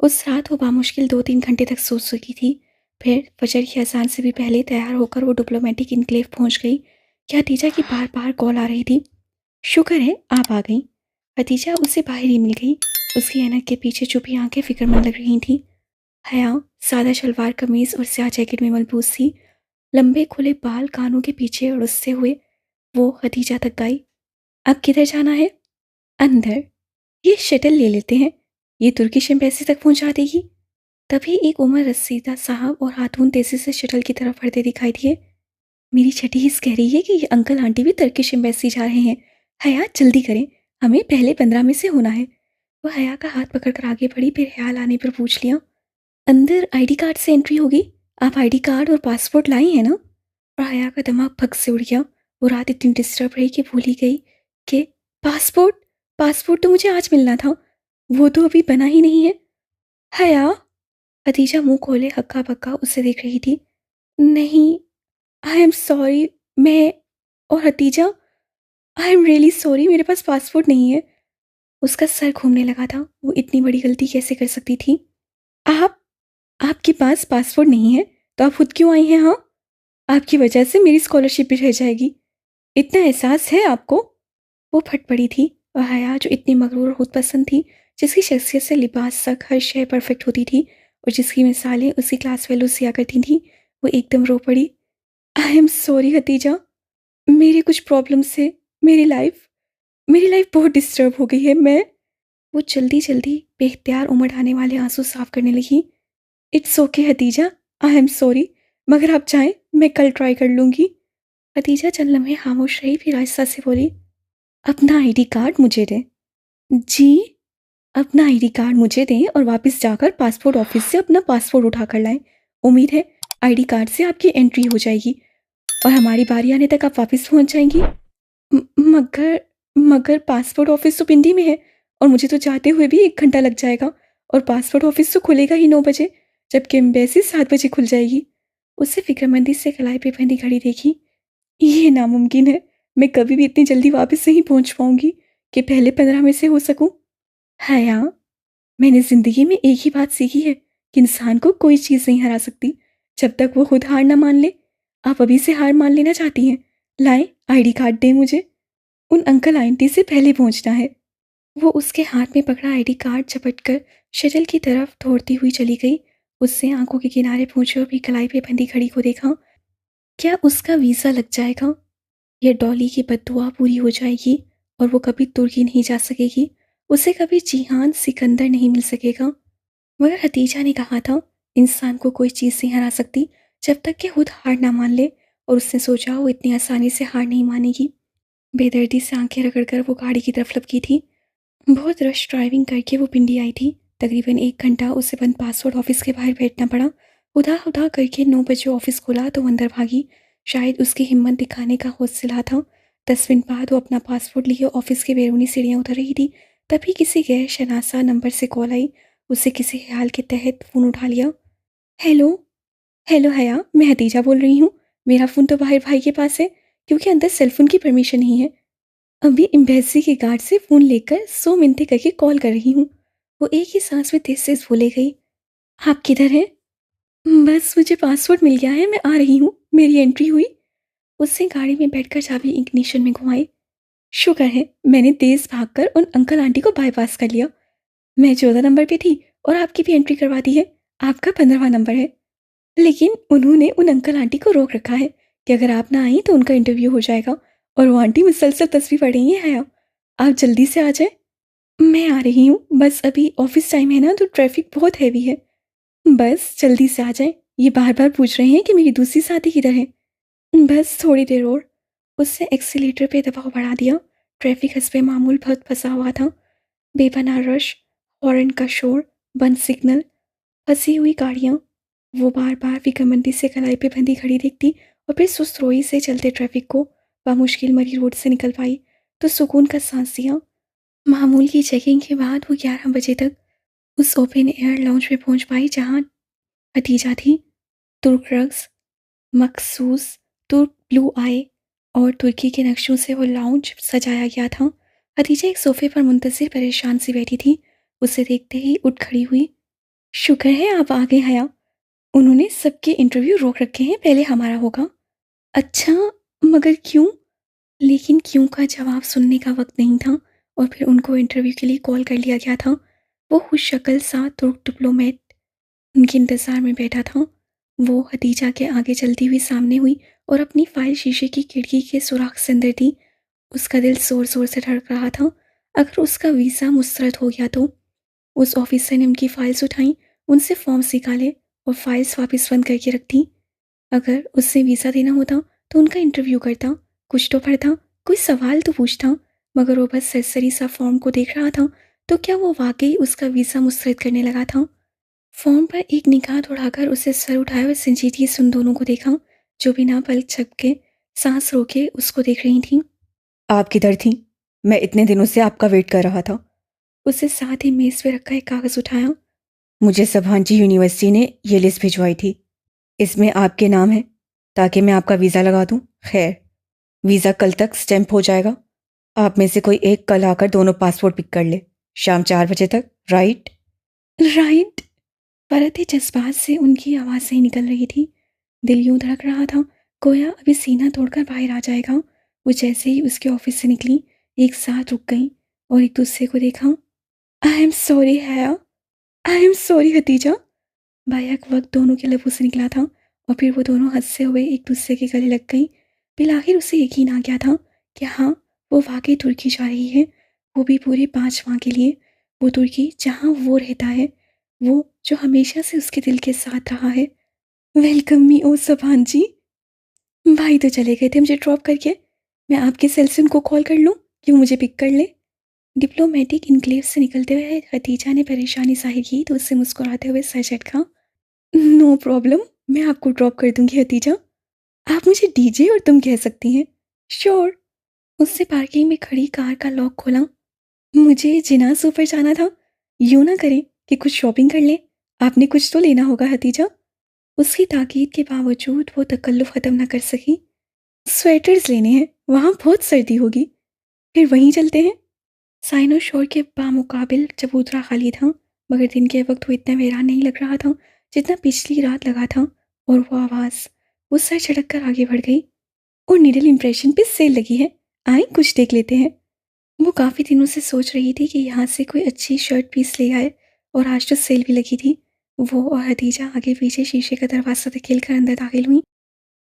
اس رات وہ بامشکل 2-3 گھنٹے تک سو سکی تھی۔ پھر فجر کی اذان سے بھی پہلے تیار ہو کر وہ ڈپلومیٹک انکلیو پہنچ گئی کہ حتیجہ کی بار بار کال آ رہی تھی۔ شکر ہے آپ آ گئیں۔ حتیجہ اسے باہر ہی مل گئی۔ اس کی اینک کے پیچھے چھپی آنکھیں فکر مند لگ رہی تھیں۔ حیا سادہ شلوار قمیض اور سیاہ جیکٹ میں ملبوس تھی۔ لمبے کھلے بال کانوں کے پیچھے اڑستے ہوئے وہ حتیجہ تک گئی۔ اب کدھر جانا ہے؟ اندر۔ یہ شٹل لے لیتے ہیں، یہ ترکش ایمبیسی تک پہنچا دے گی۔ تبھی ایک عمر رسیدہ صاحب اور خاتون تیزی سے شٹل کی طرف بڑھتے دکھائی دیے۔ میری چھٹی اس کہہ رہی ہے کہ یہ انکل آنٹی بھی ترکش ایمبیسی جا رہے ہیں۔ حیا جلدی کریں، ہمیں پہلے 15 میں سے ہونا ہے۔ وہ حیا کا ہاتھ پکڑ کر آگے بڑھی، پھر خیال آنے پر پوچھ لیا، اندر آئی ڈی کارڈ سے انٹری ہوگی؟ آپ آئی ڈی کارڈ اور پاسپورٹ لائی ہیں نا؟ اور حیا کا دماغ پھک سے اڑ گیا۔ وہ رات اتنی ڈسٹرب رہی کہ بھول ہی گئی کہ پاسپورٹ تو مجھے آج ملنا تھا، وہ تو ابھی بنا ہی نہیں ہے۔ حیا، حتیجہ منہ کھولے ہکا بکا اسے دیکھ رہی تھی۔ نہیں، آئی ایم سوری، میں اور Khadija I am really sorry, میرے پاس پاسپورٹ نہیں ہے۔ اس کا سر گھومنے لگا تھا، وہ اتنی بڑی غلطی کیسے کر سکتی تھی؟ آپ کے پاس پاسپورٹ نہیں ہے تو آپ خود کیوں آئی ہیں؟ ہاں، آپ کی وجہ سے میری اسکالرشپ بھی رہ جائے گی، اتنا احساس ہے آپ کو؟ وہ پھٹ پڑی تھی، اور حیا جو اتنی مغرور اور خود پسند تھی، جس کی شخصیت سے لباس تک ہر شے پرفیکٹ ہوتی تھی اور جس کی مثالیں اس کی کلاس فیلو سیا کرتی تھیں، وہ ایک دم رو پڑی۔ آئی ایم سوری حتیجہ، میرے کچھ پرابلم سے میری لائف بہت ڈسٹرب ہو گئی ہے۔ وہ جلدی بے اختیار امڑ آنے والے آنسو صاف کرنے لگی۔ اٹس اوکے حتیجہ، آئی ایم سوری، مگر آپ چاہیں میں کل ٹرائی کر لوں گی۔ حتیجہ چند لمحے خاموش رہی، پھر آہستہ سے بولی، اپنا آئی ڈی کارڈ مجھے دیں۔ جی؟ اپنا آئی ڈی کارڈ مجھے دیں اور واپس جا کر پاسپورٹ آفس سے اپنا پاسپورٹ اٹھا کر لائیں۔ امید ہے آئی ڈی کارڈ سے آپ کی انٹری ہو جائے گی اور ہماری باری آنے تک آپ واپس پہنچ جائیں گی۔ مگر پاسپورٹ آفس تو پنڈی میں ہے اور مجھے تو جاتے ہوئے بھی 1 گھنٹہ لگ جائے گا، اور پاسپورٹ آفس تو کھلے گا ہی 9 بجے، جبکہ ایمبیسی 7 بجے کھل جائے گی۔ اس سے فکر مندی سے کلائی پہ بندھی گھڑی دیکھی۔ یہ ناممکن ہے، میں کبھی بھی اتنی جلدی واپس نہیں پہنچ پاؤں گی کہ پہلے 15 میں سے ہو سکوں۔ حیا، میں نے زندگی میں ایک ہی بات سیکھی ہے کہ انسان کو کوئی چیز نہیں ہرا سکتی جب تک وہ خود ہار نہ مان لے۔ آپ ابھی سے ہار مان لینا چاہتی ہیں؟ لائیں، آئی ڈی کارڈ دیں مجھے، ان انکل آنٹی سے پہلے پہنچنا ہے۔ وہ اس کے ہاتھ میں پکڑا آئی ڈی کارڈ چپٹ کر شٹل کی طرف دوڑتی ہوئی چلی گئی۔ اس سے آنکھوں کے کنارے پہنچے اور بھی کلائی پہ بندھی گھڑی کو دیکھا۔ کیا اس کا ویزا لگ جائے گا؟ یہ ڈالی کی بد دعا پوری ہو جائے گی اور وہ کبھی ترکی نہیں جا سکے گی، اسے کبھی جیہان سکندر نہیں مل سکے گا۔ مگر حتیجہ نے کہا تھا، انسان کو کوئی چیز نہیں ہرا سکتی جب تک کہ خود ہار نہ مان لے، اور اس نے سوچا وہ اتنی آسانی سے ہار نہیں مانے گی۔ بے دردی سے آنکھیں رگڑ کر وہ گاڑی کی طرف لپکی تھی۔ بہت رش ڈرائیونگ کر کے وہ پنڈی آئی تھی۔ تقریباً 1 گھنٹہ اسے بند پاسپورٹ آفس کے باہر بیٹھنا پڑا۔ ادا کر کے 9 بجے آفس کھولا تو وہ اندر بھاگی۔ شاید اس کی ہمت دکھانے کا حوصلہ تھا۔ 10 منٹ بعد وہ اپنا پاسپورٹ لیے آفس کے بیرونی سیڑھیاں اتر رہی تھی، تبھی کسی غیر شناسا نمبر سے کال آئی۔ اسے کسی خیال کے تحت فون اٹھا لیا۔ ہیلو حیا، میں حتیجہ بول رہی ہوں۔ میرا فون تو باہر بھائی کے پاس ہے کیونکہ اندر سیل فون کی پرمیشن نہیں ہے۔ ابھی ایمبیسی کے گارڈ سے فون لے کر 100 منٹیں کر کے کال کر رہی ہوں۔ وہ ایک ہی سانس میں تیز بولے گئی، آپ کدھر ہیں؟ بس مجھے پاسپورٹ مل گیا ہے، میں آ رہی ہوں، میری انٹری ہوئی۔ اس سے گاڑی میں بیٹھ کر چابی اگنیشن میں گھمائی۔ شکر ہے میں نے تیز بھاگ کر ان انکل آنٹی کو بائی پاس کر لیا۔ میں 14 نمبر پہ تھی اور آپ کی بھی انٹری کروا دی ہے، آپ کا 15واں نمبر ہے۔ لیکن انہوں نے ان انکل آنٹی کو روک رکھا ہے کہ اگر آپ نہ آئیں تو ان کا انٹرویو ہو جائے گا، اور وہ آنٹی مسلسل تسبیح پڑھ رہی ہیں۔ حیا، آپ جلدی سے آ جائیں۔ میں آ رہی ہوں، بس ابھی آفس ٹائم ہے نا تو ٹریفک بہت ہیوی ہے۔ بس جلدی سے آ جائیں، یہ بار بار پوچھ رہے ہیں کہ میری دوسری ساتھی کدھر ہے۔ بس تھوڑی دیر اور۔ اس نے ایکسیلیٹر پہ دباؤ بڑھا دیا۔ ٹریفک حسب معمول بہت پھنسا ہوا تھا۔ بے پناہ رش، ہارن کا شور، بند سگنل، پھنسی ہوئی گاڑیاں۔ وہ بار بار فکر مندی سے کلائی پہ بندھی گھڑی دیکھتی اور پھر سست روئی سے چلتے ٹریفک کو بامشکل مری روڈ سے نکل پائی تو سکون کا سانس دیا۔ معمول کی چیکنگ کے بعد وہ 11 بجے تک اس اوپن ایئر لاؤنج میں پہنچ پائی جہاں حتیجہ تھی۔ ترک رقص، مخصوص ترک بلو آئے اور ترکی کے نقشوں سے وہ لاؤنج سجایا گیا تھا۔ حتیجہ ایک صوفے پر منتظر پریشان سی بیٹھی تھی۔ اسے دیکھتے ہی اٹھ کھڑی ہوئی۔ شکر ہے آپ آ گئے حیا، انہوں نے سب کے انٹرویو روک رکھے ہیں، پہلے ہمارا ہوگا۔ اچھا، مگر کیوں؟ لیکن کیوں کا جواب سننے کا وقت نہیں تھا، اور پھر ان کو انٹرویو کے لیے کال کر لیا گیا تھا۔ وہ خوش شکل سا ترک ڈپلومیٹ ان کے انتظار میں بیٹھا تھا۔ وہ حتیجہ کے آگے چلتی ہوئی سامنے ہوئی اور اپنی فائل شیشے کی کھڑکی کے سوراخ سے اندر دی۔ اس کا دل زور زور سے دھڑک رہا تھا۔ اگر اس کا ویزا مسترد ہو گیا تو؟ اس آفیسر نے ان کی فائلز اٹھائیں، ان سے فارمز نکالے اور فائلز واپس بند کر کے رکھ دیں۔ اگر اس سے ویزا دینا ہوتا تو ان کا انٹرویو کرتا، کچھ تو پڑھتا، کوئی سوال تو پوچھتا، مگر وہ بس سرسری سا فارم کو دیکھ رہا تھا۔ تو کیا وہ واقعی اس کا ویزا مسترد کرنے لگا تھا؟ فارم پر ایک نگاہ دوڑا کر اسے سر اٹھائے اور سنجیدگی سے ان دونوں کو دیکھا، جو بنا پلک جھپکے سانس روکے اس کو دیکھ رہی تھیں۔ آپ کدھر تھیں؟ میں اتنے دنوں سے آپ کا ویٹ کر رہا تھا۔ اسے ساتھ ہی میز پہ رکھا ایک کاغذ اٹھایا۔ مجھے سبھانچی یونیورسٹی نے یہ لسٹ بھجوائی تھی، اس میں آپ کے نام ہے تاکہ میں آپ کا ویزا لگا دوں۔ خیر، ویزا کل تک سٹیمپ ہو جائے گا۔ آپ میں سے کوئی ایک کل آ کر دونوں پاسپورٹ پک کر لے، شام 4 بجے تک، رائٹ؟ رائٹ؟ فرت جذبات سے ان کی آواز سے ہی نکل رہی تھی۔ دل یوں دھڑک رہا تھا گویا ابھی سینہ توڑ کر باہر آ جائے گا۔ وہ جیسے ہی اس کے آفس سے نکلی، ایک ساتھ رک گئیں اور ایک دوسرے کو دیکھا۔ آئی ایم سوری حیا، آئی ایم سوری حتیجہ، بیک وقت دونوں کے لبوں سے نکلا تھا، اور پھر وہ دونوں ہنستے ہوئے ایک دوسرے کے گلے لگ گئیں۔ بالآخر اسے یقین آ گیا تھا کہ ہاں، وہ واقعی ترکی جا رہی ہے، وہ بھی پورے 5 ماہ کے لیے۔ وہ ترکی جہاں وہ رہتا ہے، وہ جو ہمیشہ سے اس کے دل کے ساتھ رہا ہے۔ ویلکم می او سبحان جی۔ بھائی تو چلے گئے تھے مجھے ڈراپ کر کے، میں آپ کے سیل سے ان کو کال کر لوں کہ وہ مجھے پک کر لے؟ ڈپلومیٹک انکلیو سے نکلتے ہوئے حتیجہ نے پریشانی ظاہر کی تو اس سے مسکراتے ہوئے سر جھٹکا۔ نو پرابلم، میں آپ کو ڈراپ کر دوں گی حتیجہ، آپ مجھے ڈی جے اور تم کہہ سکتی ہیں۔ شور۔ اس سے پارکنگ میں کھڑی کار کا لاک کھولا۔ مجھے جنازوں پر جانا تھا، یوں نہ کریں کہ کچھ شاپنگ کر لیں، آپ نے کچھ تو لینا ہوگا حتیجہ۔ اس کی تاکید کے باوجود وہ تکلف ختم نہ کر سکی۔ سویٹرز لینے ہیں، وہاں بہت سردی ہوگی، پھر وہیں چلتے ہیں۔ سائن و شور کے بامقابل چبوترا خالی تھا، مگر دن کے وقت وہ اتنا ویران نہیں لگ رہا تھا جتنا پچھلی رات لگا تھا۔ اور وہ آواز، وہ سر جھٹک کر آگے بڑھ گئی۔ اور نیڈل امپریشن پہ سیل لگی ہے، آئیں کچھ دیکھ لیتے ہیں۔ وہ کافی دنوں سے سوچ رہی تھی کہ یہاں سے کوئی اچھی شرٹ پیس لے آئے، اور آج تو سیل بھی لگی تھی۔ وہ اور حتیجہ آگے پیچھے شیشے کا دروازہ دھکیل کر اندر داخل ہوئی۔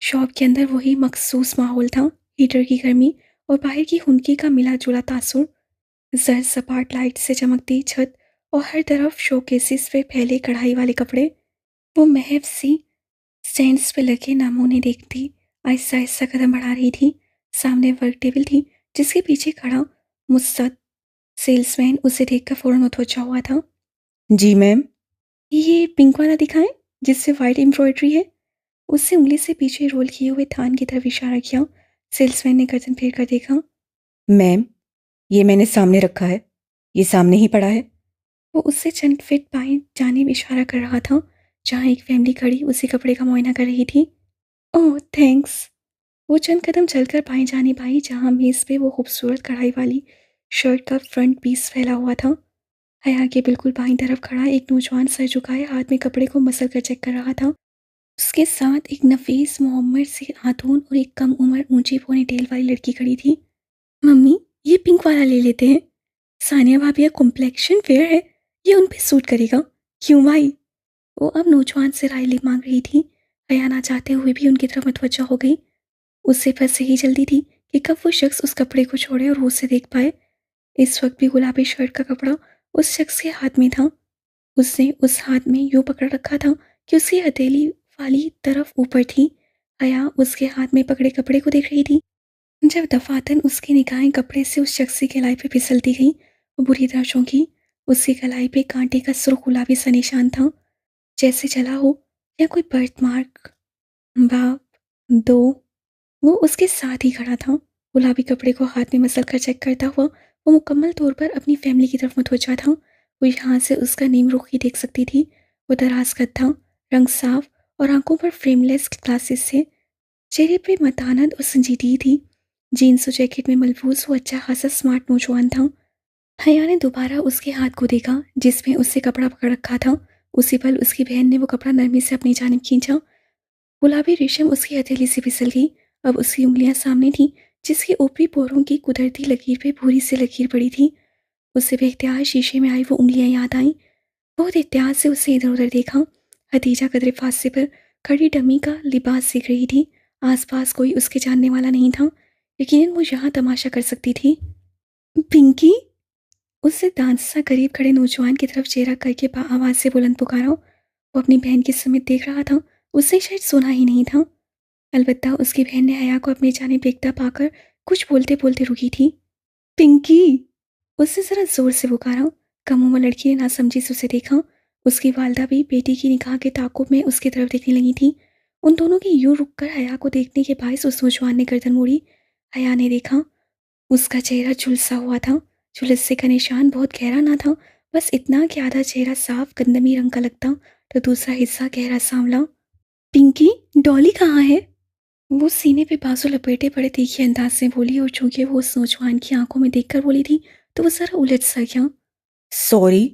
شاپ کے اندر وہی مخصوص ماحول تھا، ہیٹر کی گرمی اور باہر کی خنکی کا ملا جلا تاثر، زرد سپاٹ لائٹ سے چمکتی چھت اور ہر طرف شو کیسز پہ پھیلے کڑھائی والے کپڑے۔ وہ محو سی سٹینڈز پہ لگے نامونے دیکھتی آہستہ آہستہ قدم بڑھا رہی تھی۔ سامنے ورک ٹیبل تھی جس کے پیچھے کھڑا مستعد سیلز مین اسے دیکھ کر فوراً متوجہ ہوا تھا۔ جی میم۔ یہ پنک والا دکھائیں جس سے وائٹ ایمبرائڈری ہے۔ اس سے انگلی سے پیچھے رول کیے ہوئے تھان کی طرف اشارہ کیا۔ سیلز مین نے گردن پھیر کر دیکھا۔ میم، یہ میں نے سامنے رکھا ہے، یہ سامنے ہی پڑا ہے۔ وہ اس سے چند فٹ بائیں جانب اشارہ کر رہا تھا جہاں ایک فیملی کھڑی اسی کپڑے کا معائنہ کر رہی تھی۔ اوہ تھینکس۔ وہ چند قدم چل کر بائیں جانب آئی جہاں میز پہ وہ خوبصورت کڑھائی والی شرٹ کا فرنٹ پیس پھیلا ہوا تھا۔ حیا کے بالکل بائیں طرف کھڑا ایک نوجوان سر جھکائے ہاتھ میں کپڑے کو مسل کر چیک کر رہا تھا۔ اس کے ساتھ ایک نفیس معمر سی خاتون اور ایک کم عمر اونچی پونی ٹیل والی لڑکی کھڑی تھی۔ ممی، یہ پنک والا لے لیتے ہیں، ثانیہ بھابھی کا کمپلیکشن فیئر ہے، یہ ان پہ سوٹ کرے گا، کیوں بھائی؟ وہ اب نوجوان سے رائے مانگ رہی تھی۔ حیا نہ چاہتے ہوئے بھی ان کی طرف متوجہ ہو گئی۔ اس سے بس یہی جلدی تھی کہ کب وہ شخص اس کپڑے کو چھوڑے اور وہ اسے دیکھ پائے۔ اس وقت بھی گلابی شرٹ کا کپڑا اس شخص کے ہاتھ میں تھا۔ اس نے اس ہاتھ میں یوں پکڑ رکھا تھا کہ اس کی ہتھیلی والی طرف اوپر تھی۔ حیا اس کے ہاتھ میں پکڑے کپڑے کو دیکھ رہی تھی۔ جب دفعتاً اس کی نگاہیں کپڑے سے اس شخص کی کلائی پہ پھسلتی گئیں، وہ بری طرح چونکی۔ اس کی کلائی پہ کانٹے کا سرخ گلابی سا نشان تھا، جیسے جلا ہو یا کوئی برتھ مارک۔ باپ دو۔ وہ اس کے ساتھ ہی کھڑا تھا، گلابی کپڑے کو ہاتھ میں مسل کر چیک کرتا ہوا۔ وہ مکمل طور پر اپنی فیملی کی طرف متوجہ تھا۔ وہ یہاں سے اس کا نیم رخ ہی دیکھ سکتی تھی۔ وہ دراز قد تھا، رنگ صاف اور آنکھوں پر فریم لیس گلاسز سے، چہرے پہ متانت اور سنجیدگی تھی۔ جینس و جیکٹ میں ملبوس وہ اچھا خاصا سمارٹ نوجوان تھا۔ حیا نے دوبارہ اس کے ہاتھ کو دیکھا جس میں اس سے کپڑا پکڑ رکھا تھا۔ اسی پل اس کی بہن نے وہ کپڑا نرمی سے اپنی جانب کھینچا. گلابی ریشم اس کی ہتھیلی سے پھسل گئی. اب اس کی انگلیاں سامنے تھیں جس کی اوپری پوروں کی قدرتی لکیر پہ بھوری سے لکیر پڑی تھی. اسے بے اختیار شیشے میں آئی وہ انگلیاں یاد آئیں. بہت احتیاط سے اسے ادھر ادھر دیکھا. حتیجہ قدرے فاصلے پر کھڑی ڈمی کا لباس سیکھ رہی تھی. آس پاس کوئی اس کے جاننے والا نہیں تھا. یقیناً وہ یہاں تماشا کر سکتی تھی. پنکی، اس سے دانستہ قریب کھڑے نوجوان کی طرف چہرہ کر کے آواز سے بلند پکارا. وہ اپنی بہن کی سمت دیکھ رہا تھا. اسے شاید سنا ہی نہیں تھا. البتہ اس کی بہن نے حیا کو اپنی جانب دیکھتا پا کر کچھ بولتے بولتے رکی تھی. پنکی، اس سے ذرا زور سے پکارا. کم عمر لڑکی نے ناسمجھی سے اسے دیکھا. اس کی والدہ بھی بیٹی کی نگاہ کے تعاقب میں اس کی طرف دیکھنے لگی تھی. ان دونوں کی یوں رک کر حیا کو دیکھنے کے باعث اس نوجوان نے گردن موڑی. حیا نے دیکھا. اس کا چہرہ جھلسا ہوا تھا. جھلسے کا نشان بہت گہرا نہ تھا، بس اتنا کہ آدھا چہرہ صاف گندمی رنگ کا لگتا تو دوسرا حصہ گہرا سانولا. پنکی، ڈالی کہاں ہے؟ وہ سینے پہ بازو لپیٹے بڑے تیکھے انداز سے بولی، اور چونکہ وہ اس نوجوان کی آنکھوں میں دیکھ کر بولی تھی تو وہ ذرا الجھ سا گیا. سوری.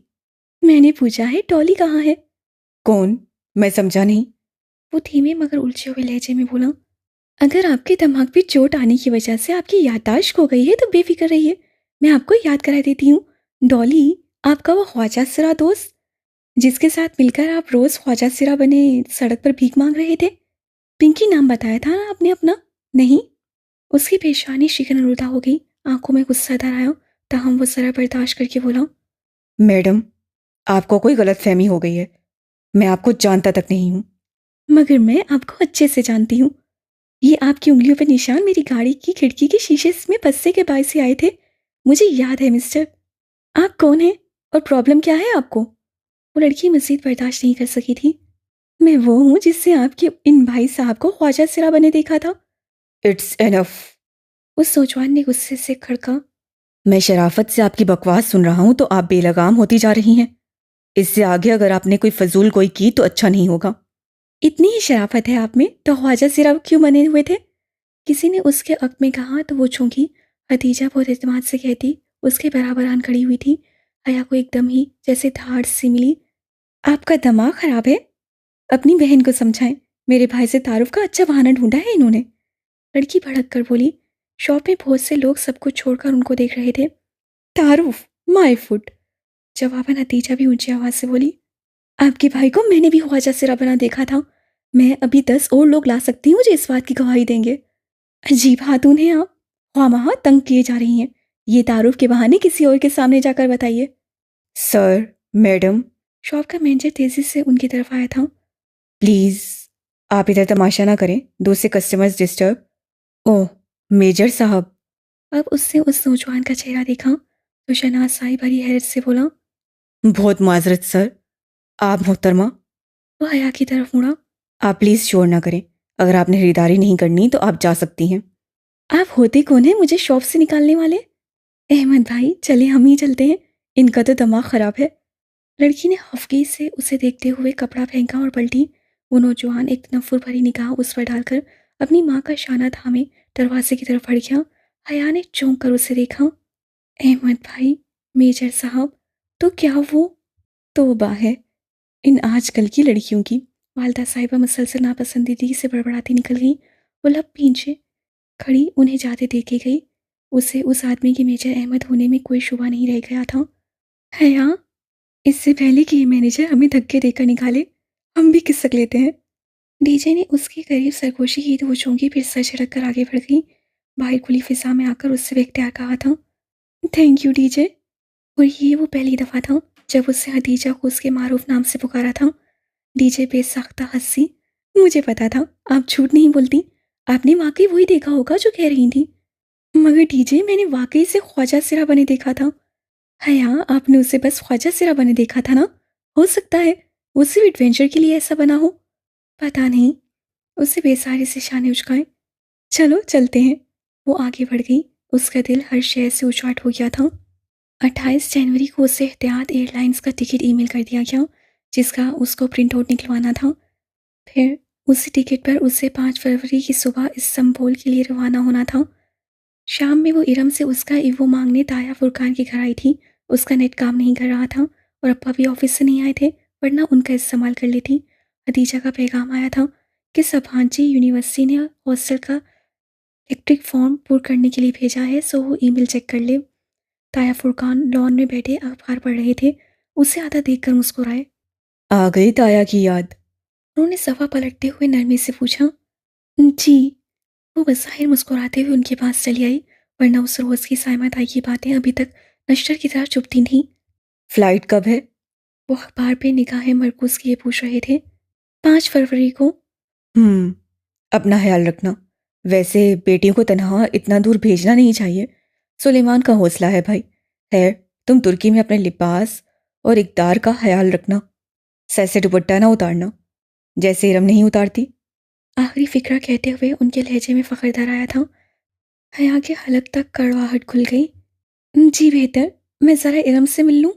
میں نے پوچھا ہے ڈالی کہاں ہے؟ کون؟ میں سمجھا نہیں. وہ دھیمے مگر الجھے ہوئے لہجے میں بولا. اگر آپ کے دماغ پہ چوٹ آنے کی وجہ سے آپ کی یادداشت کھو گئی ہے تو بے فکر رہیے، میں آپ کو یاد کرا دیتی ہوں. ڈالی، آپ کا وہ خواجہ سرا دوست جس کے ساتھ مل کر آپ روز خواجہ سرا بنے سڑک پر بھیک مانگ رہے تھے. پنکی نام بتایا تھا نا آپ نے اپنا؟ نہیں. اس کی پیشانی شکن آلودہ ہو گئی. آنکھوں میں غصہ در آیا، تاہم وہ ذرا برداشت کر کے بولا. میڈم، آپ کو کوئی غلط فہمی ہو گئی ہے. میں آپ کو جانتا تک نہیں ہوں. مگر میں آپ کو اچھے سے جانتی ہوں. یہ آپ کی انگلیوں پہ نشان میری گاڑی کی کھڑکی کے شیشے میں پسے کے باعث سے آئے تھے. مجھے یاد ہے مسٹر. آپ کون ہیں اور پرابلم کیا ہے آپ کو؟ وہ لڑکی مزید برداشت نہیں کر سکی تھی. میں وہ ہوں جس سے آپ کے ان بھائی صاحب کو خواجہ سرا بنے دیکھا تھا. اٹس انف. اس نوجوان نے غصے سے کھڑکا. میں شرافت سے آپ کی بکواس سن رہا ہوں تو آپ بے لگام ہوتی جا رہی ہیں. اس سے آگے اگر آپ نے کوئی فضول کوئی کی تو اچھا نہیں ہوگا. اتنی ہی شرافت ہے آپ میں تو خواجہ سرا کیوں بنے ہوئے تھے؟ کسی نے اس کے حق میں کہا تو وہ چونکی. حتیجہ بہت اعتماد سے کہتی اس کے برابر آن کھڑی ہوئی تھی. حیا کو ایک دم ہی جیسے دھاڑ سی ملی. آپ کا دماغ خراب ہے؟ اپنی بہن کو سمجھائیں. میرے بھائی سے تعارف کا اچھا بہانہ ڈھونڈا ہے انہوں نے. لڑکی بھڑک کر بولی. شاپ میں بہت سے لوگ سب کچھ چھوڑ کر ان کو دیکھ رہے تھے. تعارف؟ مائی فٹ. جواباً حتیجہ بھی اونچی آواز سے بولی. آپ کے بھائی کو میں نے بھی خواجہ سرا بنا دیکھا تھا. میں ابھی 10 اور لوگ لا سکتی ہوں جو اس بات کی گواہی دیں گے. عجیب خاتون ہیں آپ، خواہ تنگ کیے جا رہی ہیں. یہ تعارف کے بہانے کسی اور کے سامنے جا کر بتائیے. سر، میڈم. شاپ کا مینیجر تیزی سے ان کی طرف آیا تھا. پلیز آپ ادھر تماشا نہ کریں. دوسرے کسٹمرز ڈسٹرب. اوہ میجر صاحب. اب اس سے اس نوجوان کا چہرہ دیکھا تو شناسائی بھری حیرت سے بولا. بہت معذرت سر. آپ محترمہ. وہ حیا کی طرف مڑا. آپ پلیز شور نہ کریں. اگر آپ نے خریداری نہیں کرنی تو آپ جا سکتی ہیں. آپ ہوتے کون ہیں مجھے شاپ سے نکالنے والے؟ احمد بھائی چلے ہم ہی چلتے ہیں، ان کا تو دماغ خراب ہے. لڑکی نے خفگی سے اسے دیکھتے ہوئے کپڑا پھینکا اور پلٹی. وہ نوجوان ایک تنفر بھری نگاہ اس پر ڈال کر اپنی ماں کا شانہ تھامے دروازے کی طرف بڑھ گیا. حیا نے چونک کر اسے دیکھا. احمد بھائی، میجر صاحب، تو کیا وہ؟ توبہ ہے ان آج کل کی لڑکیوں کی. والدہ صاحبہ مسلسل ناپسندیدگی سے بڑبڑاتی نکل گئی. وہ لب پیچھے کھڑی انہیں جاتے دیکھے گئی. اسے اس آدمی کے میجر احمد ہونے میں کوئی شبہ نہیں رہ گیا تھا. حیا، اس سے پہلے کہ یہ مینیجر ہمیں دھکے دے کر نکالے ہم بھی کسک لیتے ہیں. ڈی جے نے اس کے قریب سرگوشی کی تو وہ چونکی پھر سر چھڑک کر آگے بڑھ گئی. باہر کھلی فضا میں آ کر اس سے بے اختیار کہا تھا. Thank U D J. اور یہ وہ پہلی دفعہ تھا جب اس سے حتیجہ کو اس کے معروف نام سے پکارا تھا. ڈی جے بے ساختہ ہنسی. مجھے پتا تھا آپ جھوٹ نہیں بولتی. آپ نے واقعی وہی دیکھا ہوگا جو کہہ رہی تھی. مگر ڈی جے میں نے واقعی سے خواجہ سرا بنے دیکھا تھا. حیا، آپ نے اسے بس خواجہ سرا بنے دیکھا تھا نا؟ ہو سکتا ہے وہ صرف ایڈونچر کے لیے ایسا بنا ہو. پتا نہیں. اسے بے سارے سے شانے اچکائے. چلو چلتے ہیں. وہ آگے بڑھ گئی. اس کا دل ہر شے سے اچاٹ ہو گیا تھا. 28 جنوری کو اسے احتیاط ایئر لائنز کا ٹکٹ ای میل کر دیا گیا جس کا اس کو پرنٹ آؤٹ نکلوانا تھا. پھر اسی ٹکٹ پر اسے 5 فروری کی صبح استنبول کے لیے روانہ ہونا تھا. شام میں وہ ارم سے اس کا ایوو مانگنے تایا فرقان کے گھر آئی تھی. اس کا نیٹ کام نہیں کر رہا تھا اور ابا بھی آفس سے نہیں آئے تھے. ورنہ ان کا استعمال کر لیتی۔ خدیجہ کا پیغام آیا تھا کہ سبھانچی یونیورسٹی نے ہاسٹل کا الیکٹرک فارم پر کرنے کے لیے بھیجا ہے، سو وہ ای میل چیک کر لے۔ تایا فرقان لان میں بیٹھے اخبار پڑھ رہے تھے، اسے آدھا دیکھ کر مسکرائے۔ آ گئی تایا کی یاد؟ انہوں نے صفحہ پلٹتے ہوئے نرمی سے پوچھا۔ جی۔ وہ بظاہر مسکراتے ہوئے ان کے پاس چلی آئی، ورنہ اس روز کی سائمہ تائی کی باتیں ابھی تک نشتر کی طرح چپتی تھیں۔ فلائٹ کب ہے؟ وہ اخبار پہ نگاہیں مرکوز کیے پوچھ رہے تھے۔ 5 فروری کو۔ اپنا خیال رکھنا۔ ویسے بیٹیوں کو تنہا اتنا دور بھیجنا نہیں چاہیے، سلیمان کا حوصلہ ہے بھائی۔ خیر، تم ترکی میں اپنے لباس اور اقدار کا خیال رکھنا، سر سے دوپٹہ نہ اتارنا جیسے ارم نہیں اتارتی۔ آخری فکرہ کہتے ہوئے ان کے لہجے میں فخر در آیا تھا۔ حیا کے حلق تک کڑواہٹ کھل گئی۔ جی بہتر، میں ذرا ارم سے مل لوں۔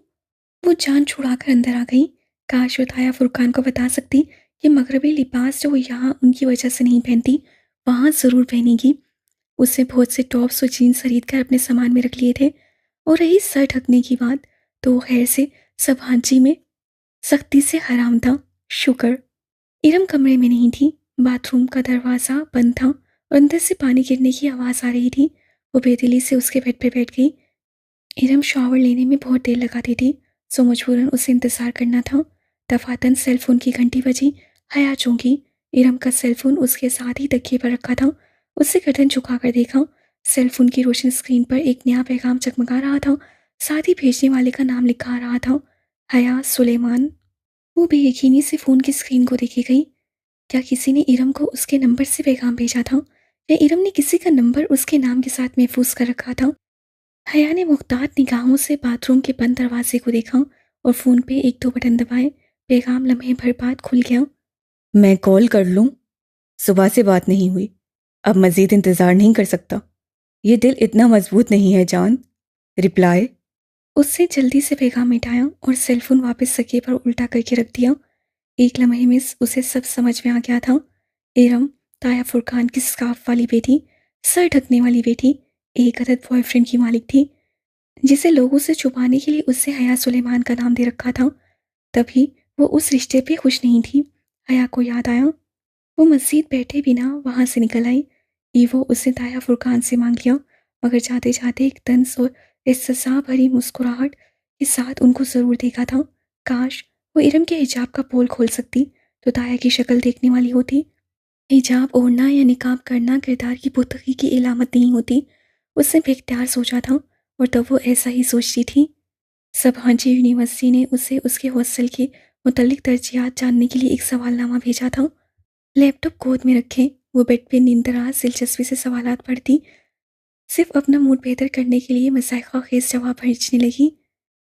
وہ جان چھڑا کر اندر آ گئی۔ کاش وہ تایا فرقان کو بتا سکتی کہ مغربی لباس جو وہ یہاں ان کی وجہ سے نہیں پہنتی وہاں ضرور پہنے گی۔ اس نے بہت سے ٹاپس اور جینس خرید کر اپنے سامان میں رکھ لیے تھے، اور رہی سر ڈھکنے کی بات تو وہ خیر سے سبھانچی میں سختی سے حرام تھا۔ شکر ارم کمرے میں نہیں تھی، باتھ روم کا دروازہ بند تھا اور اندر سے پانی گرنے کی آواز آ رہی تھی۔ وہ بے دلی سے اس کے بیڈ پہ بیٹھ گئی۔ ارم شاور لینے میں بہت دیر لگاتی تھی، سو مجبوراً اسے انتظار کرنا تھا۔ دفاتن سیل فون کی گھنٹی بجی۔ حیا چونکی۔ ارم کا سیل فون اس کے ساتھ ہی تکیے پر رکھا تھا۔ اسے گردن جھکا کر دیکھا۔ سیل فون کی روشن اسکرین پر ایک نیا پیغام چمکا رہا تھا، ساتھ ہی بھیجنے والے کا نام لکھا رہا تھا، حیا سلیمان۔ وہ بے یقینی سے فون کی اسکرین کو دیکھی گئی۔ کیا کسی نے ارم کو اس کے نمبر سے پیغام بھیجا تھا، یا ارم نے کسی کا نمبر اس کے نام کے ساتھ محفوظ کر رکھا تھا؟ حیا نے محتاط نگاہوں سے باتھ روم کے بند دروازے کو دیکھا اور فون پہ 1-2 بٹن دبائے۔ پیغام لمحے بھر بعد کھل گیا۔ میں کال کر لوں؟ صبح سے بات نہیں ہوئی، اب مزید انتظار نہیں کر سکتا، یہ دل اتنا مضبوط نہیں ہے جان۔ رپلائی۔ اس نے جلدی سے پیغام مٹایا اور سیل فون واپس سکے پر الٹا کر کے رکھ دیا۔ ایک لمحے میں اسے سب سمجھ میں آ گیا تھا۔ ارم تایا فرقان کی سکارف والی بیٹی، سر ڈھکنے والی بیٹی، ایک عدد بوائے فرینڈ کی مالک تھی، جسے لوگوں سے چھپانے کے لیے اس سے حیا سلیمان کا نام دے رکھا تھا۔ تبھی وہ اس رشتے پہ خوش نہیں تھی۔ حیا کو یاد آیا۔ وہ مزید بیٹھے بنا وہاں سے نکل آئی۔ ایوو اس نے تایا فرقان سے مانگ لیا، مگر جاتے جاتے ایک طنز اور استحضاء بھری مسکراہٹ کے ساتھ ان کو ضرور دیکھا تھا۔ کاش وہ ارم کے حجاب کا پول کھول سکتی تو تایا کی شکل دیکھنے والی ہوتی۔ حجاب اوڑھنا یا نقاب کرنا کردار کی پختگی کی علامت نہیں ہوتی، اس نے بے اختیار سوچا تھا، اور تب وہ ایسا ہی سوچتی تھی۔ سبھانچی یونیورسٹی نے اسے اس کے ہاسٹل کے متعلق ترجیحات جاننے کے لیے ایک سوال نامہ بھیجا تھا۔ لیپ ٹاپ گود میں رکھے وہ بیڈ پہ نیندراز دلچسپی سے سوالات پڑھتی، صرف اپنا موڈ بہتر کرنے کے لیے مذائقہ خیز جواب بھیجنے لگی۔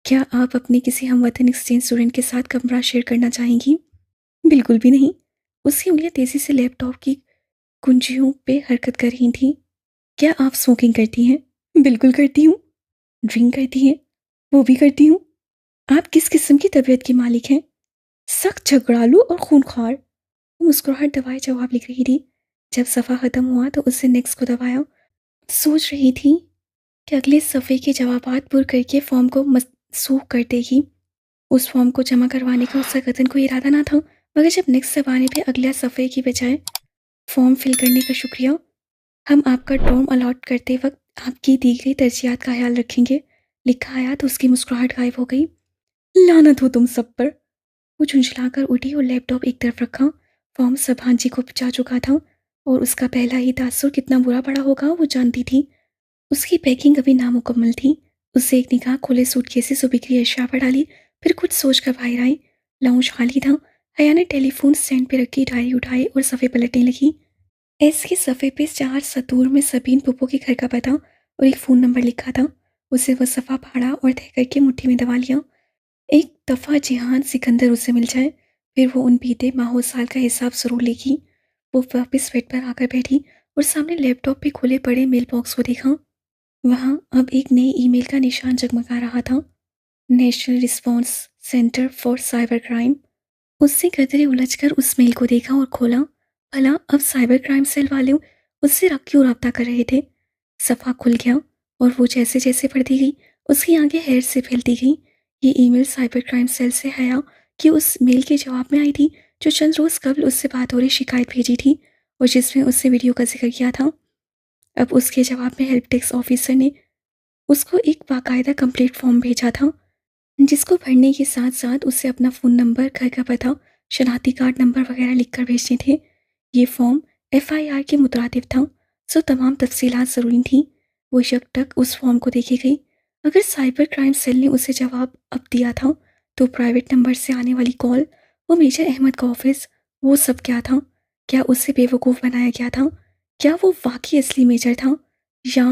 کیا آپ اپنے کسی ہم وطن ایکسچینج اسٹوڈنٹ کے ساتھ کمرہ شیئر کرنا چاہیں گی؟ بالکل بھی نہیں۔ اس کی انگلیاں تیزی سے لیپ ٹاپ کی کنجیوں پہ حرکت کر رہی تھیں۔ کیا آپ اسموکنگ کرتی ہیں؟ بالکل کرتی ہوں۔ ڈرنک کرتی ہیں؟ وہ بھی کرتی ہوں۔ آپ کس قسم کی طبیعت کی مالک ہیں؟ سخت جھگڑالو اور خونخوار۔ وہ مسکراہٹ دبائے جواب لکھ رہی تھی۔ جب صفحہ ختم ہوا تو اس نے نیکسٹ کو دبایا۔ سوچ رہی تھی کہ اگلے صفحے کے جوابات پر کر کے فارم کو منسوخ کر دے گی۔ اس فارم کو جمع کروانے کا اس کا قطعاً کوئی ارادہ نہ تھا، مگر جب نیکسٹ دبانے پہ اگلا صفحے کی بجائے فارم فل کرنے کا شکریہ، ہم آپ کا ڈورم الاٹ کرتے وقت آپ کی دی گئی ترجیحات کا خیال رکھیں گے، لکھا آیا تو اس کی مسکراہٹ غائب ہو گئی۔ لعنت ہو تم سب پر۔ وہ جھنجھلا کر اٹھی اور لیپ ٹاپ ایک طرف رکھا۔ فارم سبھانچی کو جا چکا تھا، اور اس کا پہلا ہی تاثر کتنا برا پڑا ہوگا وہ جانتی تھی۔ اس کی پیکنگ ابھی نامکمل تھی۔ اس سے ایک نگاہ کھلے سوٹ کیسز و بکری اشیاء پر ڈالی، پھر کچھ سوچ کر باہر آئی۔ لاؤنج خالی تھا۔ حیا نے ٹیلی فون سٹینڈ پہ رکھی ڈائری اٹھائی اور صفحے پلٹنے لگی۔ ایس کے صفحے پہ 4 سطور میں سبین پپو کے گھر کا پتہ اور ایک فون نمبر لکھا تھا۔ اسے وہ صفحہ پھاڑا اور تہہ کر کے مٹھی میں دبا لیا۔ ایک دفعہ جہان سکندر اسے مل جائے، پھر وہ ان بیتے ماہوں سال کا حساب ضرور لے گی۔ وہ واپس بیڈ پر آ کر بیٹھی اور سامنے لیپ ٹاپ پہ کھلے پڑے میل باکس کو دیکھا۔ وہاں اب ایک نئے ای میل کا نشان جگمگا رہا تھا، national response centre for cyber crime. اس سے قدرے الجھ کر اس میل کو دیکھا اور کھولا۔ بھلا اب سائبر کرائم سیل والے اس سے کیوں رابطہ کر رہے تھے؟ صفحہ کھل گیا اور وہ جیسے جیسے پڑھتی گئی اس کی آنکھیں حیرت سے پھیلتی گئیں۔ یہ ای میل سائبر کرائم سیل سے حیا کہ اس میل کے جواب میں آئی تھی جو چند روز قبل اس سے بات ہو رہی شکایت بھیجی تھی اور جس میں اس سے ویڈیو کا ذکر کیا تھا۔ اب اس کے جواب میں ہیلپ ڈیسک آفیسر نے اس کو ایک باقاعدہ کمپلیٹ فارم بھیجا تھا جس کو بھرنے کے ساتھ ساتھ اسے اپنا فون نمبر، گھر کا پتہ، شناختی کارڈ نمبر وغیرہ لکھ کر بھیجنے تھے۔ یہ فارم FIR کے مترادف تھا، سو تمام تفصیلات ضروری تھیں۔ وہ جب تک اس فارم کو دیکھے گئی، اگر سائبر کرائم سیل نے اسے جواب اب دیا تھا تو پرائیویٹ نمبر سے آنے والی کال، وہ میجر احمد کا آفس، وہ سب کیا تھا؟ کیا اسے بے وقوف بنایا گیا تھا؟ کیا وہ واقعی اصلی میجر تھا یا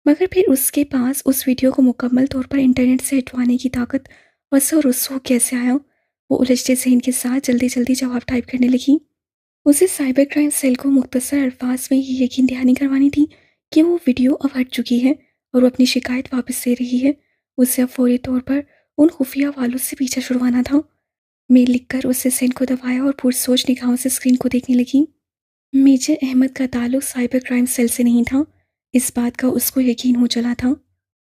مگر پھر اس کے پاس اس ویڈیو کو مکمل طور پر انٹرنیٹ سے ہٹوانے کی طاقت اور رسوخ کیسے آیا؟ وہ الجھتے ذہن کے ساتھ جلدی جلدی جواب ٹائپ کرنے لگی۔ اسے سائبر کرائم سیل کو مختصر الفاظ میں یہ یقین دہانی کروانی تھی کہ وہ ویڈیو اب ہٹ چکی ہے اور وہ اپنی شکایت واپس لے رہی ہے۔ اسے اب فوری طور پر ان خفیہ والوں سے پیچھا چھڑوانا تھا۔ میل لکھ کر اسے سینڈ کو دبایا اور پرسوچ نگاہوں سے اسکرین کو دیکھنے لگی۔ میجر احمد کا تعلق سائبر کرائم سیل سے نہیں تھا، اس بات کا اس کو یقین ہو چلا تھا۔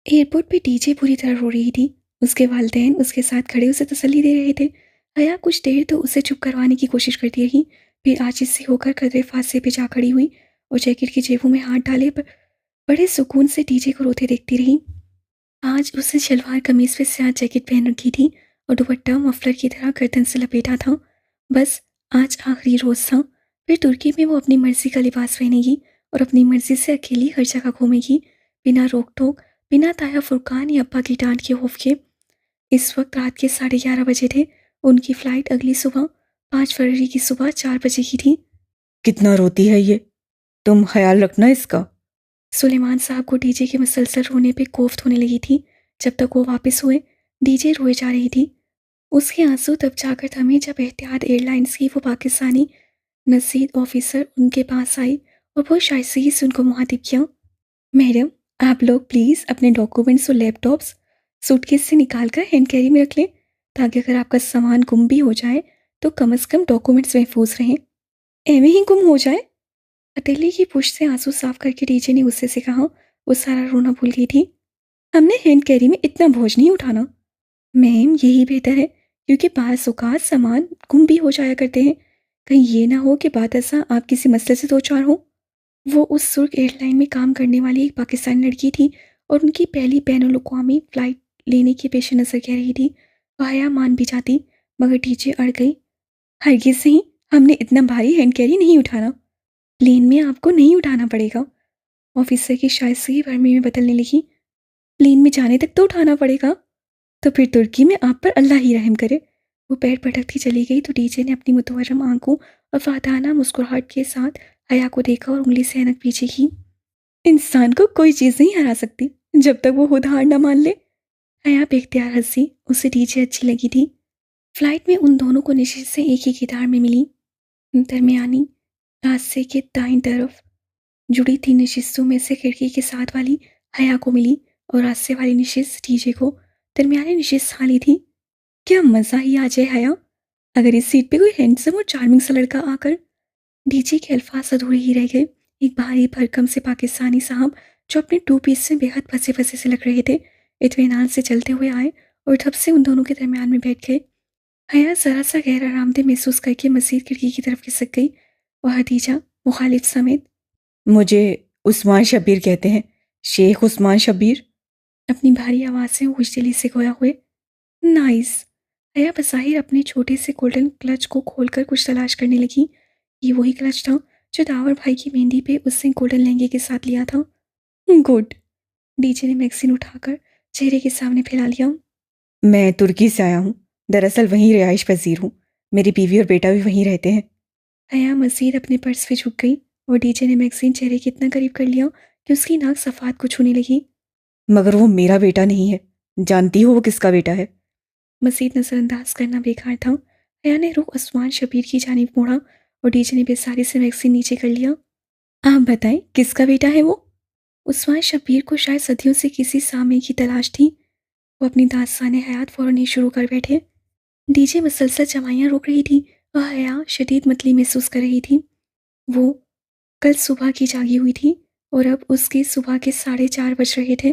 ایئرپورٹ پہ ڈی جے پوری طرح رو رہی تھی۔ اس کے والدین اس کے ساتھ کھڑے اسے تسلی دے رہے تھے۔ حیا کچھ دیر تو اسے چپ کروانے کی کوشش کرتی رہی، پھر عاجز سی ہو کر قدرے فاصلے پہ جا کھڑی ہوئی اور جیکٹ کی جیبوں میں ہاتھ ڈالے بڑے سکون سے ڈی جے کو روتے دیکھتی رہی۔ آج اسے شلوار قمیض پہ سیاہ جیکٹ پہن رکھی تھی اور دوپٹہ مفلر کی طرح گردن سے لپیٹا تھا۔ بس آج آخری روز تھا، پھر ترکی میں وہ اپنی مرضی کا لباس پہنے گی اور اپنی مرضی سے اکیلی ہر جگہ گھومے گی، بنا روک ٹوک، بنا تایا فرقان یا ابا کی ڈانٹ کے خوف کے۔ اس وقت رات کے 11:30 بجے تھے۔ ان کی فلائٹ اگلی صبح 5 فروری کی صبح 4 بجے کی تھی۔ کتنا روتی ہے یہ، تم خیال رکھنا اس کا۔ سلیمان صاحب کو ڈی جے کے مسلسل رونے پہ کوفت ہونے لگی تھی۔ جب تک وہ واپس ہوئے، ڈی جے روئے جا رہی تھی۔ اس کے آنسو تب جا کر تھمے جب احتیاط ایئر لائنز کی وہ پاکستانی نزید آفیسر ان کے پاس آئی اور بہت شائستگی سے ان کو مخاطب کیا۔ میڈم، آپ لوگ پلیز اپنے ڈاکومنٹس اور لیپ ٹاپس سوٹ کیس سے نکال کر ہینڈ کیری میں رکھ لیں، تاکہ اگر آپ کا سامان گم بھی ہو جائے تو کم از کم ڈاکومنٹس محفوظ رہیں۔ ایویں ہی گم ہو جائے؟ ہتھیلی کی پشت سے آنسو صاف کر کے ڈی جے نے غصے سے کہا۔ وہ سارا رونا بھول گئی تھی۔ ہم نے ہینڈ کیری میں اتنا بوجھ نہیں اٹھانا میم، یہی بہتر ہے، کیونکہ بعض اوقات سامان گم بھی ہو جایا کرتے ہیں، کہیں یہ نہ ہو کہ بعد ازاں آپ کسی مسئلے سے دوچار ہوں۔ وہ اس سرخ ایئر لائن میں کام کرنے والی ایک پاکستانی لڑکی تھی اور ان کی پہلی بین الاقوامی فلائٹ لینے کے پیش نظر کہہ رہی تھی۔ وہ حیا مان بھی جاتی، مگر ڈی جے اڑ گئی۔ ہرگز نہیں، ہم نے اتنا بھاری ہینڈ کیری نہیں اٹھانا، پلین میں آپ کو نہیں اٹھانا پڑے گا۔ آفیسر کی شائستگی برمی میں بدلنے لگی۔ پلین میں جانے تک تو اٹھانا پڑے گا، تو پھر ترکی میں آپ پر اللہ ہی رحم کرے۔ وہ پیر پٹکتی چلی گئی تو ڈی جے نے اپنی متورم آنکھوں اور فاتحانہ مسکراہٹ کے ساتھ حیا کو دیکھا اور انگلی سے اینک پیچھے کی۔ انسان کو کوئی چیز نہیں ہرا سکتی جب تک وہ خود ہار نہ مان لے۔ حیا بے اختیار ہنسی، اسے ڈی جے اچھی لگی تھی۔ فلائٹ میں ان دونوں کو نشستیں ایک ہی قطار میں ملی۔ درمیانی راستے کے دائیں طرف جڑی تھی نشستوں میں سے کھڑکی کے ساتھ والی حیا کو ملی اور راستے والی نشست ڈی جے کو۔ درمیانی نشست خالی تھی۔ کیا مزہ ہی آ جائے حیا، اگر اس سیٹ پہ کوئی ہینڈسم اور چارمنگ سا لڑکا آ کر۔ ڈی جے کے الفاظ ادھورے ہی رہ گئے۔ ایک بھاری بھرکم سے پاکستانی صاحب جو اپنے 2 پیس میں بے حد پھنسے پھنسے سے لگ رہے تھے، اطمینان سے چلتے ہوئے آئے اور دھپ سے ان دونوں کے درمیان میں بیٹھ گئے۔ حیا ذرا سا غیر آرام دہ محسوس کر کے مزید کھڑکی کی طرف کھسک گئی اور ہتیجہ مخالف سمیت مجھے عثمان شبیر کہتے ہیں، شیخ عثمان شبیر۔ اپنی بھاری آواز سے خوش دلی سے گویا ہوئے۔ نائس۔ حیا بظاہر اپنے چھوٹے سے گولڈن کلچ کو کھول کر کچھ تلاش کرنے لگی۔ یہ وہی کلچ تھا جو داور بھائی کی مہندی پہ اس نے گولڈن لہنگے کے ساتھ لیا تھا۔ گڈ۔ ڈی جے نے میگزین اٹھا کر چہرے کے سامنے پھیلا لیا۔ میں ترکی سے آیا ہوں، دراصل وہیں رہائش پذیر ہوں، میری بیوی اور بیٹا بھی وہیں رہتے ہیں۔ حیا مزید اپنے پرس پہ جھک گئی اور ڈی جے نے میگزین چہرے کے اتنا قریب کر لیا کہ اس کی ناک صفحات کو چھونے لگی۔ مگر وہ میرا بیٹا نہیں ہے، جانتی ہو وہ کس کا بیٹا ہے؟ مزید نظر انداز کرنا بیکار تھا۔ حیا نے رخ عثمان شبیر کی جانب موڑا اور ڈی جے نے بیساری سے میگزین نیچے کر لیا۔ آپ بتائیں کس کا بیٹا ہے وہ؟ عثمان شبیر کو شاید صدیوں سے کسی سامع کی تلاش تھی۔ وہ اپنی داستان حیات فوراً ہی شروع کر بیٹھے۔ ڈی جے مسلسل جمائیاں روک رہی تھی اور حیا شدید متلی محسوس کر رہی تھی۔ وہ کل صبح کی جاگی ہوئی تھی اور اب اس کی صبح کے 4:30 بج رہے تھے۔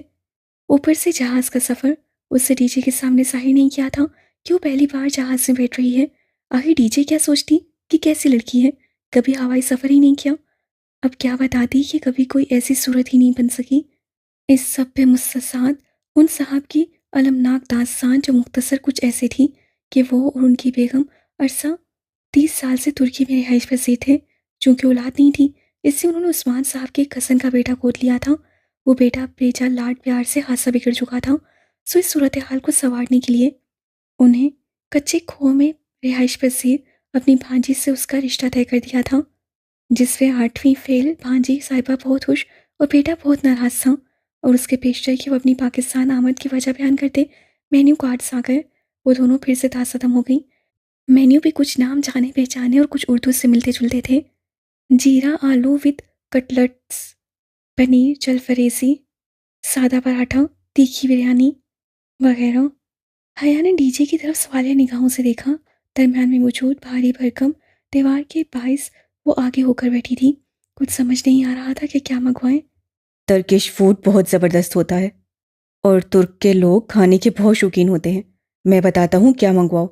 اوپر سے جہاز کا سفر، اس سے ڈی جے کے سامنے ظاہر نہیں کیا تھا کہ وہ پہلی بار جہاز میں بیٹھ رہی ہے. آخر ڈی جے کیا سوچتی کہ کیسی لڑکی ہے، کبھی ہوائی سفر ہی نہیں کیا. اب کیا بتاتی کہ کبھی کوئی ایسی صورت ہی نہیں بن سکی. اس سب پہ مستثاد ان صاحب کی المناک داستان جو مختصر کچھ ایسے تھی کہ وہ اور ان کی بیگم عرصہ 30 سال سے ترکی میں رہائش پذیر تھے. چونکہ اولاد نہیں تھی اس سے انہوں نے عثمان صاحب کے کزن کا بیٹا گود لیا تھا. وہ بیٹا بیجا لاڈ پیار سے خاصا بگڑ چکا تھا. سو اس صورتحال کو سنوارنے کے لیے انہیں کچے کھو میں رہائش پذیر اپنی بھانجی سے اس کا رشتہ طے کر دیا تھا، جس میں 8ویں فیل بھانجی صاحبہ بہت خوش اور بیٹا بہت ناراض تھا. اور اس کے پیش کہ وہ اپنی پاکستان آمد کی وجہ بیان کرتے مینیو کارڈز آ گئے. وہ دونوں پھر سے تصادم ہو گئی. مینیو بھی کچھ نام جانے پہچانے اور کچھ اردو سے ملتے جلتے تھے. جیرا آلو وتھ کٹلٹس، پنیر جلفریزی، سادہ پراٹھا، تیکھی بریانی وغیرہ. حیا نے ڈی جے کی طرف سوالیہ نگاہوں سے دیکھا. درمیان میں موجود بھاری بھرکم دیوار کے باعث وہ آگے ہو کر بیٹھی تھی. کچھ سمجھ نہیں آ رہا تھا کہ کیا منگوائیں. ترکش فوڈ بہت زبردست ہوتا ہے اور ترک کے لوگ کھانے کے بہت شوقین ہوتے ہیں. میں بتاتا ہوں کیا منگواؤ.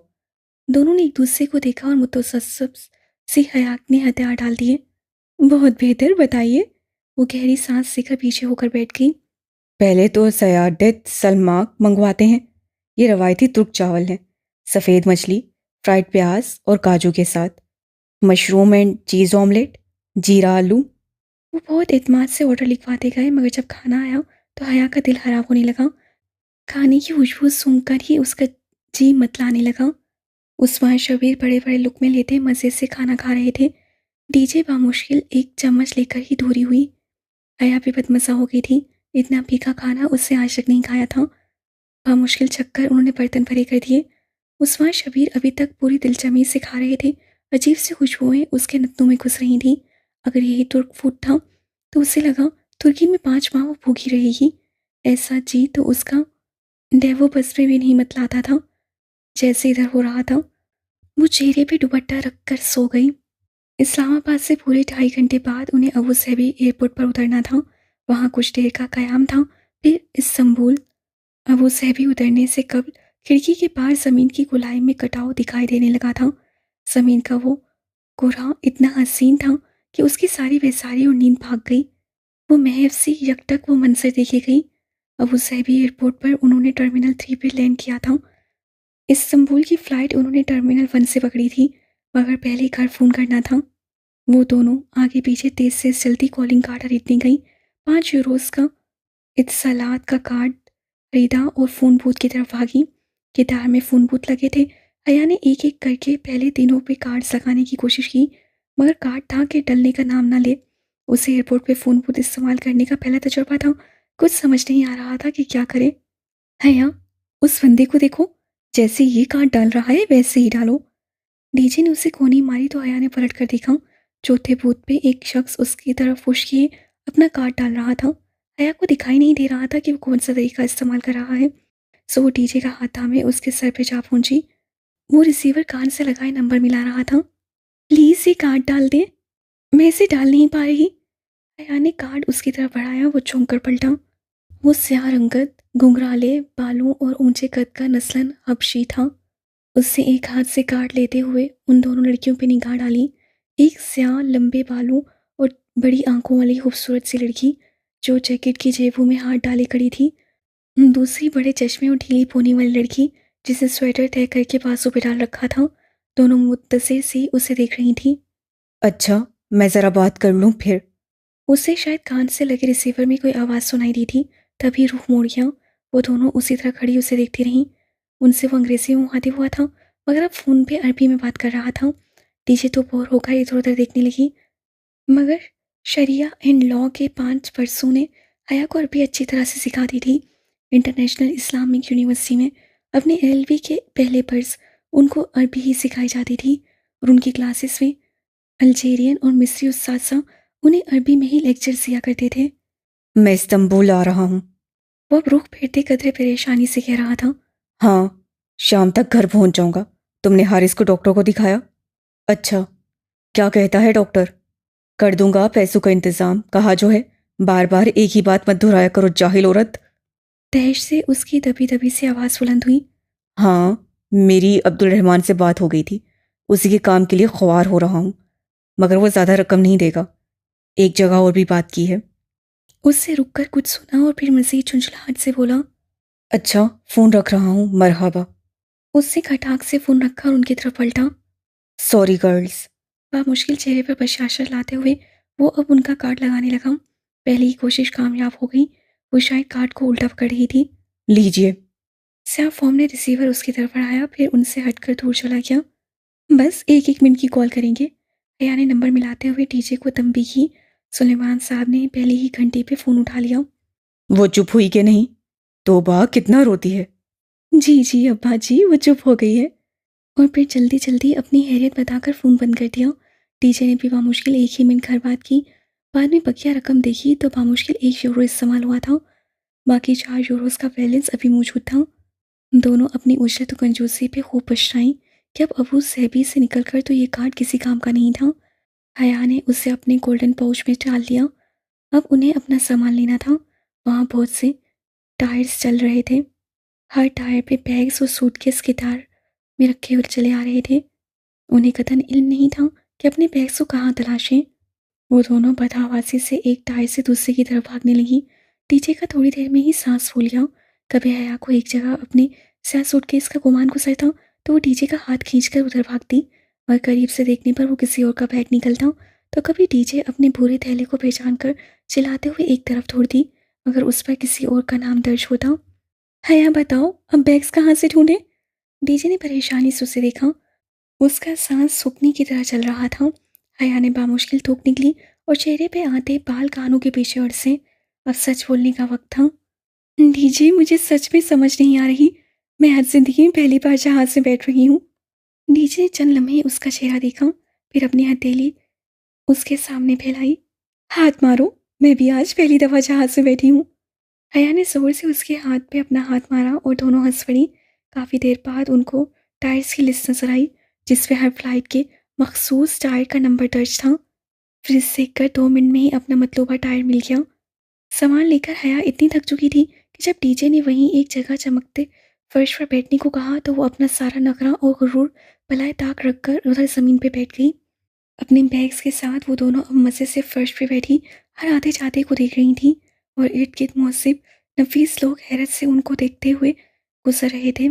دونوں نے ایک دوسرے کو دیکھا اور متصب سی حیا نے ہتھیار ڈال دیے. بہت بہتر، بتائیے. وہ گہری سانس لے کر پیچھے ہو کر بیٹھ گئی. پہلے تو سیادت سلماک منگواتے ہیں. یہ روایتی ترک چاول ہیں، سفید مچھلی، فرائڈ پیاز اور کاجو کے ساتھ، مشروم اینڈ چیز آملیٹ، جیرا آلو. وہ بہت اعتماد سے آرڈر لکھواتے گئے، مگر جب کھانا آیا تو حیا کا دل خراب ہونے لگا. کھانے کی خوشبو سونگھ کر ہی اس کا جی متلانے لگا. عثمان شبیر بڑے بڑے لقمے لیتے مزے سے کھانا کھا رہے تھے. ڈی جے بامشکل ایک چمچ لے کر ہی دوری ہوئی. حیا بھی بدمزہ ہو گئی تھی. اتنا پھیکا کھانا اس سے آج تک نہیں کھایا تھا. بامشکل چھک کر انہوں نے برتن بھرے کر دیے. عثمان شبیر ابھی تک پوری دلجمی سے کھا رہے تھے. عجیب سی خوشبوئیں اس کے نتنوں میں گھس رہی تھیں. اگر یہی ترک فوڈ تھا تو اسے لگا ترکی میں 5 ماہ وہ بھوکی رہے گی. ایسا جی تو اس کا ڈیوو بس میں بھی نہیں متلاتا تھا جیسے ادھر ہو رہا تھا. وہ چہرے پہ دوپٹہ رکھ کر سو گئی. اسلام آباد سے پورے 2.5 گھنٹے بعد انہیں ابو ظہبی ایئرپورٹ پر اترنا تھا. وہاں کچھ دیر کا قیام تھا. پھر استنبول. ابو ظہبی اترنے سے قبل کھڑکی کے پار زمین کی گولائی میں کٹاؤ دکھائی دینے لگا تھا. زمین کا وہ گورا اتنا حسین تھا کہ اس کی ساری بیزاری اور نیند بھاگ گئی. وہ محو سی یکٹک وہ منظر دیکھے گئی. ابو ظہبی ایئرپورٹ پر انہوں نے ٹرمینل 3 پہ لینڈ کیا تھا. استنبول کی فلائٹ انہوں نے ٹرمینل 1 سے پکڑی تھی، مگر پہلے گھر فون کرنا تھا. وہ دونوں آگے پیچھے تیز سے چلتی کالنگ کارڈ خریدنے گئی. 5 یوروز کا اتصالات کا کارڈ خریدا اور فون بوتھ کی طرف بھاگی. کتار میں فون بوتھ لگے تھے. حیا نے ایک ایک کر کے پہلے دنوں پہ کارڈز لگانے کی کوشش کی، مگر کارڈ تھا کہ ڈلنے کا نام نہ لے. اسے ایئرپورٹ پہ فون بوتھ استعمال کرنے کا پہلا تجربہ تھا. کچھ سمجھ نہیں آ رہا تھا کہ کیا کرے. حیا، اس بندے کو دیکھو، جیسے یہ کارڈ ڈال رہا ہے ویسے ہی ڈالو. ڈی جے نے اسے کونی ماری تو حیا نے پلٹ کر دیکھا. چوتھے بوتھ پہ ایک شخص اس کی طرف پش کیے اپنا کارڈ ڈال رہا تھا. حیا کو دکھائی نہیں دے رہا تھا کہ وہ کون سا طریقہ استعمال کر رہا ہے. سو وہ ڈی جے کا ہاتھ تھامے اس کے سر پہ جا پہنچی. وہ ریسیور کان سے لگائے نمبر ملا رہا تھا. پلیز یہ کارڈ ڈال دیں، میں اسے ڈال نہیں پا رہی. حیا نے کارڈ اس کی طرف بڑھایا. وہ چونک کر پلٹا. وہ سیاہ رنگت، گھنگرالے بالوں اور اونچے قد کا نسلاً حبشی تھا. اس سے ایک ہاتھ سے کارڈ لیتے ہوئے ان دونوں لڑکیوں پہ نگاہ ڈالی. ایک سیاہ لمبے بالوں اور بڑی آنکھوں والی خوبصورت سی لڑکی جو جیکٹ کی جیبوں میں ہاتھ ڈالے کھڑی تھی. دوسری بڑے چشمے اور ڈھیلی پونی والی لڑکی جس نے سویٹر طے کر کے پاسوں پہ ڈال رکھا تھا. دونوں متصل سی اسے دیکھ رہی تھیں. اچھا، میں ذرا بات کر لوں پھر. اسے شاید کان سے لگے ریسیور میں کوئی آواز سنائی دی تھی، تبھی رخ موڑ گیا. وہ دونوں اسی طرح کھڑی اسے دیکھتی رہیں. ان سے وہ انگریزی میں مخاطب ہوا تھا مگر اب فون پہ عربی میں بات کر رہا تھا. ڈی جے تو بور ہو کر ادھر ادھر دیکھنے لگی. مگر شریعہ اینڈ لاء کے 5 برسوں نے حیا کو عربی اچھی طرح سے سکھا دی تھی. انٹرنیشنل اسلامک یونیورسٹی میں اپنے LLB کے پہلے برس ان کو عربی ہی سکھائی جاتی تھی اور ان کی کلاسز میں الجیرین اور مصری اساتذہ انہیں عربی میں ہی لیکچرز دیا کرتے تھے. میں استنبول آ رہا ہوں. وہ اب رخ پھیرتے قدرے پریشانی سے کہہ رہا تھا. ہاں، شام تک گھر پہنچ جاؤں گا. تم نے حارث کو ڈاکٹر کو دکھایا؟ اچھا، کیا کہتا ہے ڈاکٹر؟ کر دوں گا پیسوں کا انتظام، کہا جو ہے. بار بار ایک ہی بات مت دہرایا کرو جاہل عورت. تحش سے اس کی دبی دبی سے آواز بلند ہوئی. ہاں، میری عبد الرحمان سے بات ہو گئی تھی، اسی کے کام کے لیے خوار ہو رہا ہوں، مگر وہ زیادہ رقم نہیں دے گا۔ ایک جگہ اور بھی بات کی ہے۔ اس سے رک کر کچھ سنا اور پھر مزید چنچلاہٹ سے بولا، اچھا، فون رکھ رہا ہوں، مرحبا۔ اس سے کھٹاک سے فون رکھا اور ان کی طرف پلٹا۔ Sorry girls. مشکل چہرے پر بشاشت لاتے ہوئے وہ اب ان کا کارڈ لگانے لگا۔ پہلی ہی کوشش کامیاب ہو گئی، وہ شاید کارڈ کو الٹا پکڑ رہی تھی۔ لیجئے۔ سیاہ فارم نے ریسیور اس کی طرف بڑھایا، پھر ان سے ہٹ کر دور چلا گیا۔ بس 1 منٹ کی کال کریں گے۔ حیا نے نمبر ملاتے ہوئے ٹی جے کو تنبیہ کی۔ سلیمان صاحب نے پہلے ہی گھنٹے پہ فون اٹھا لیا۔ وہ چپ ہوئی کہ نہیں؟ توبہ، کتنا روتی ہے۔ جی ابا جی، وہ چپ ہو گئی ہے۔ اور پھر جلدی جلدی اپنی حیرت بتا کر فون بند کر دیا۔ ٹی جے نے بھی بامشکل 1 ہی منٹ گھر بات کی۔ بعد میں بقیہ رقم دیکھی تو بامشکل 1 یورو استعمال ہوا تھا۔ باقی 4 یوروز کا بیلنس ابھی موجود تھا۔ دونوں اپنی اجرت و کنجوسی پہ خوب پچھتائیں کہ اب ابو صحبی سے نکل کر تو یہ کارڈ کسی کام کا نہیں تھا۔ حیا نے اسے اپنے گولڈن پاؤچ میں ڈال دیا۔ اب انہیں اپنا سامان لینا تھا۔ وہاں بہت سے ٹائرز چل رہے تھے۔ ہر ٹائر پہ بیگز اور سوٹ کیس قطار میں رکھے ہوئے چلے آ رہے تھے۔ انہیں قطعاً علم نہیں تھا کہ اپنے بیگز کو کہاں تلاشیں۔ وہ دونوں بدحواسی سے ایک ٹائر سے دوسرے کی طرف بھاگنے لگی۔ ٹی جے کا تھوڑی دیر میں ہی سانس پھول گیا۔ کبھی حیا کو ایک جگہ اپنے سیاہ سوٹ کیس کا گمان گزرتا تو وہ ٹی جے کا ہاتھ کھینچ کر ادھر بھاگتی، اور قریب سے دیکھنے پر وہ کسی اور کا بیگ نکلتا تو کبھی ٹی جے اپنے بھورے تھیلے کو پہچان کر چلاتے ہوئے ایک طرف دوڑتی، مگر اس پر کسی اور کا نام درج ہوتا۔ حیا بتاؤ، اب بیگز کہاں سے ڈھونڈیں؟ ڈی جے نے پریشانی سے اسے دیکھا۔ اس کا سانس سوکھنے کی طرح چل رہا تھا۔ حیا نے بامشکل تھوک نکلی اور چہرے پہ آتے بال کانوں کے پیچھے اڑ سے۔ اب سچ بولنے کا وقت تھا۔ ڈی جے، مجھے سچ میں سمجھ نہیں آ رہی، میں آج زندگی میں پہلی بار جہاز سے بیٹھ رہی ہوں۔ ڈی جے نے چند لمحے اس کا چہرہ دیکھا، پھر اپنی ہتھیلی اس کے سامنے پھیلائی۔ ہاتھ مارو، میں بھی آج پہلی دفعہ جہاز سے بیٹھی ہوں۔ حیا نے زور سے اس کے ہاتھ پہ اپنا ہاتھ مارا اور دونوں ہنس پڑی۔ کافی دیر بعد ان کو ٹائرز کی لسٹ نظر آئی، جس پہ ہر فلائٹ کے مخصوص ٹائر کا نمبر درج تھا۔ فریج دیکھ کر 2 منٹ میں ہی اپنا مطلوبہ ٹائر مل گیا۔ سامان لے کر حیا اتنی تھک چکی تھی کہ جب ڈی جے نے وہیں ایک جگہ چمکتے فرش پر بیٹھنے کو کہا تو وہ اپنا سارا نخرہ اور غرور بلائے طاق رکھ کر ادھر زمین پہ بیٹھ گئی۔ اپنے بیگز کے ساتھ وہ دونوں اب مزے سے فرش پہ بیٹھی ہر آتے جاتے کو دیکھ رہی تھیں، اور ارد گرد مہذب نفیس لوگ حیرت سے ان کو دیکھتے ہوئے گزر رہے تھے۔